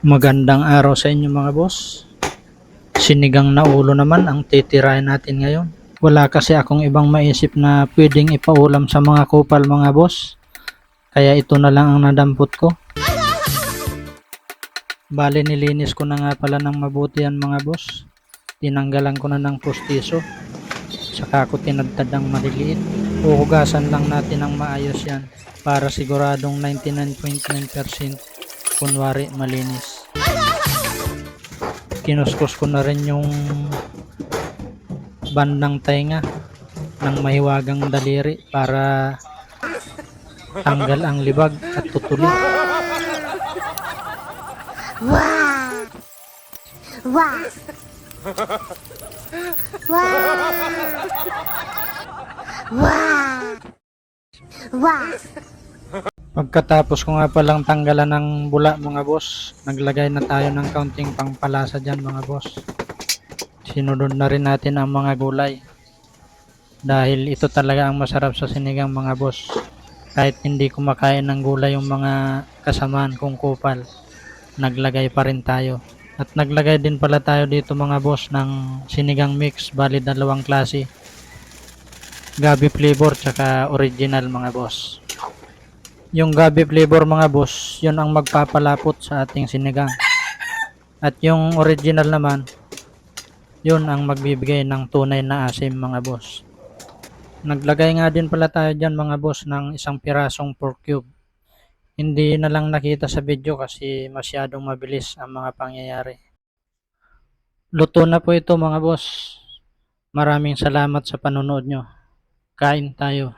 Magandang araw sa inyo mga boss. Sinigang na ulo naman ang titirahin natin ngayon. Wala kasi akong ibang maisip na pwedeng ipaulam sa mga kupal mga boss. Kaya ito na lang ang nadampot ko. Bale nilinis ko na nga pala ng mabuti yan mga boss. Tinanggalan ko na ng pustiso. Saka ko tinadtad ng maliliit. Uhugasan lang natin ng maayos yan para siguradong 99.9% kunwari malinis. Kinuskus ko na rin yung bandang tainga ng mahiwagang daliri para tanggal ang libag at tutuli. Wow! Wow! Wow! Wow! Wow! Pagkatapos ko nga palang tanggalan ng bula mga boss, naglagay na tayo ng kaunting pangpalasa dyan mga boss. Sinunod na rin natin ang mga gulay. Dahil ito talaga ang masarap sa sinigang mga boss. Kahit hindi kumakain ng gulay yung mga kasamaan kong kupal, naglagay pa rin tayo. At naglagay din pala tayo dito mga boss ng sinigang mix, bali dalawang klase. Gabi flavor tsaka original mga boss. Yung gabi flavor mga boss, yun ang magpapalapot sa ating sinigang. At yung original naman, yun ang magbibigay ng tunay na asim mga boss. Naglagay nga din pala tayo dyan mga boss ng isang pirasong pork cube. Hindi na lang nakita sa video kasi masyadong mabilis ang mga pangyayari. Luto na po ito mga boss. Maraming salamat sa panonood nyo. Kain tayo.